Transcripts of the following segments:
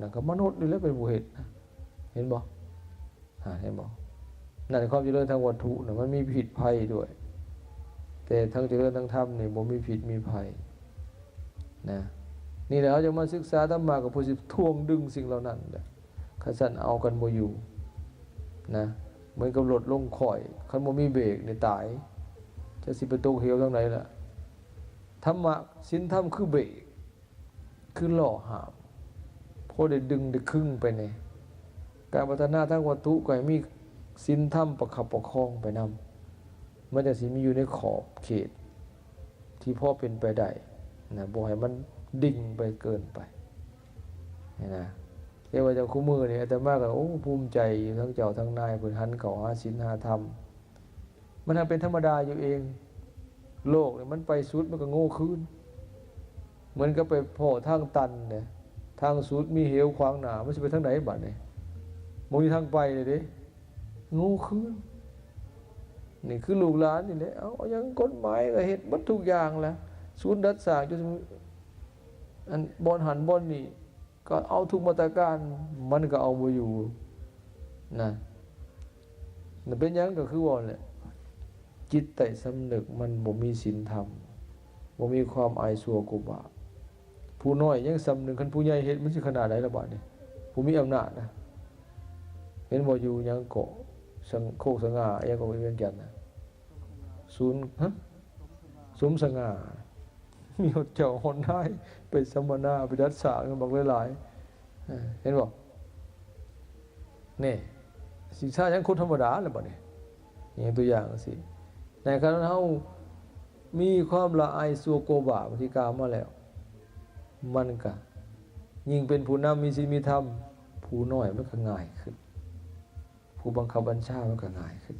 นะก็มนุษย์นี่แหละเป็นผู้เห็นนะเห็นบ่เห็นบ่นั่นความเจริญทางวัตถุนะมันมีผิดภัยด้วยแต่ทางเจริญทางธรรมนี่บ่มีผิดมีภัยนะนี่แหละเขาจะมาศึกษาธรรมะกับผู้สิทวงดึงสิ่งเหล่านั้นขันสันเอากันบ่อยู่นะเหมือนกับรถลงข่อยคันบ่มีเบรกในตายจะสิไปตกเหวทางไหนล่ะธรรมะศีลธรรมคือเบรกคือหล่อหามพอได้ดึงได้ครึ่งไปในการพัฒนาทางวัตถุก็ให้มีศีลธรรมประคับประคองไปนำมันจะสิมีอยู่ในขอบเขตที่พอเป็นไปได้นะบ่ให้มันดิ่งไปเกินไปนะเรียกว่าเจ้าคู่มือนี่อาตมาก็โอ้ภูมิใจทั้งเจ้าทั้งนายเพิ่นหันเข้าหาศีลหาธรรมมันเป็นธรรมดาอยู่เองโลกนี่มันไปสุดมันก็โง่ขึ้นเหมือนกับไปพ่อทางตันเนี่ยทางสุดมีเหวขวางหน้ามันสิไปทางไหนบัดนี้บ่มีทางไปเลยเด้โง่ขึ้นนี่คือลูกหลานนี่แหละเอายังกฎหมายก็เฮ็ดหมดทุกอย่างแล้วศูนย์ดัดสร้างจนอันบ่อนหันบ่อนนี่ก็เอาทุกมาตรการมันก็เอาบ่อยู่นะนั่นเป็นหยังก็คือว่าแหละจิตใต้สำนึกมันบ่มีศีลธรรมบ่มีความอายชั่วกบาปผู้น้อยยังสำนึกคันผู้ใหญ่เฮ็ดมันสิขนาดไหนล่ะบัดนี้ผู้มีอำนาจนะเห็นบ่อยู่หยังเกาะสังโคกสง่ายังก็เวียงจันทน์นะศูนย์สมสง่ามีเจ้าหนได้ไปสัมมนาไปดัดสร้างกันบอกหลายๆเห็นบ่นี่สิชายังคนธรรมดาแหละบัดนี้อย่างตัวอย่างสิในขณะเฮามีความละอายชั่วกบาปที่กล่าวมาแล้วมันก็ยิ่งเป็นผู้นำมีศีลมีธรรมผู้น้อยมันก็ง่ายขึ้นผู้บังคับบัญชามันก็ง่ายขึ้น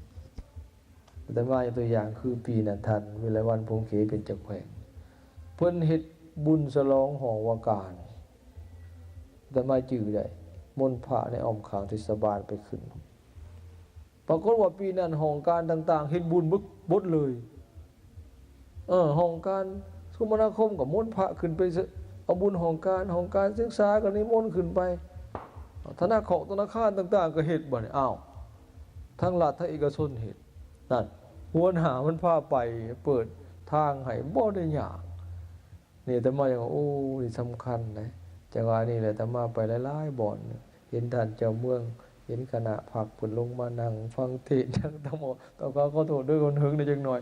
แต่ว่าตัวอย่างคือปีนั้นทันวิไลวันพงเขเป็นเจ้าแขวงเพิ่นเฮ็ดบุญฉลองหอวการแต่มาจื้อได้มนต์พระในอ้อมข้างเทศบาลไปขึ้นปรากฏว่าปีนั้นห้องการต่างๆเฮ็ดบุญบดเลยห้องการคมนาคมกับมนต์พระขึ้นไปเอาบุญห้องการศึกษาก็นิมนต์ขึ้นไปธนาคารต่างๆก็เฮ็ดบ่นี่อ้าวทั้งรัฐทั้งเอกชนเฮ็ดนั่นหัวหน้ามันพาไปเปิดทางให้บ่ได้ยากนี่แต่มาอย่างโอ้นี่สำคัญนะจังหวะนี้แหละแต่มาไปหลายๆบ่อนเห็นท่านเจ้าเมืองเห็นคณะผักผลลงมานั่งฟังเทศน์ทั้งหมดต้องขอโทษด้วยคนหึงได้จังหน่อย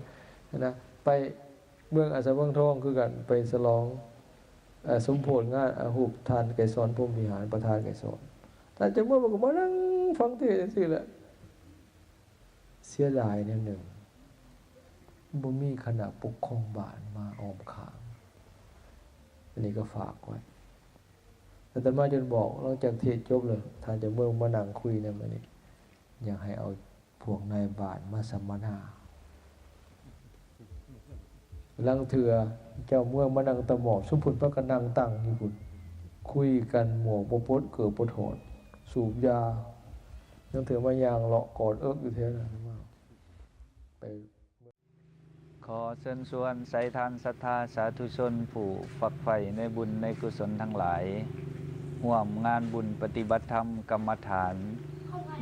นะไปเมืองอาสาวังทองคือกันไปฉลองสมโภชงานหุบทานไก่สอนพรหมวิหารประธานไก่สอนท่านเจ้าเมืองก็มานั่งฟังเทศน์จังซี่แหละเสียดายนิดหนึ่งบ่มีคณะปกครองบ้านมาอ้อมข้างอันนี้ก็ฝากไว้แต่มาจนบอกหลังจากเทศจบเลยท่านจะเมื่อมานั่งคุยเนี่ยมันนี่อยากให้เอาพวกนายบ้านมาสัมมนาลังเถื่อเจ้าเมืองมานั่งตะหมอบสุพุทธพระกนั่งตั้งอยู่พุ่นคุยกันหมวกปดเกิดปดโหดสูบยาลังเถื่อมายางเลาะกอดเอิกอยู่เท่านั้นไปขอเชิญชวนใส่ทานศรัทธาสาธุชนผู้ฝักใฝ่ในบุญในกุศลทั้งหลายร่วมงานบุญปฏิบัติธรรมกรรมฐาน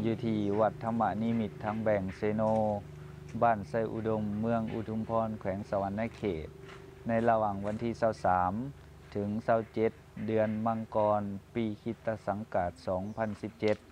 อยู่ที่วัดธรรมนิมิตรทางแบ่งเซโนบ้านไซอุดมเมืองอุทุมพรแขวงสวรรณเขตในระหว่างวันที่23ถึง27เดือนมังกรปีคริสตศักราช2017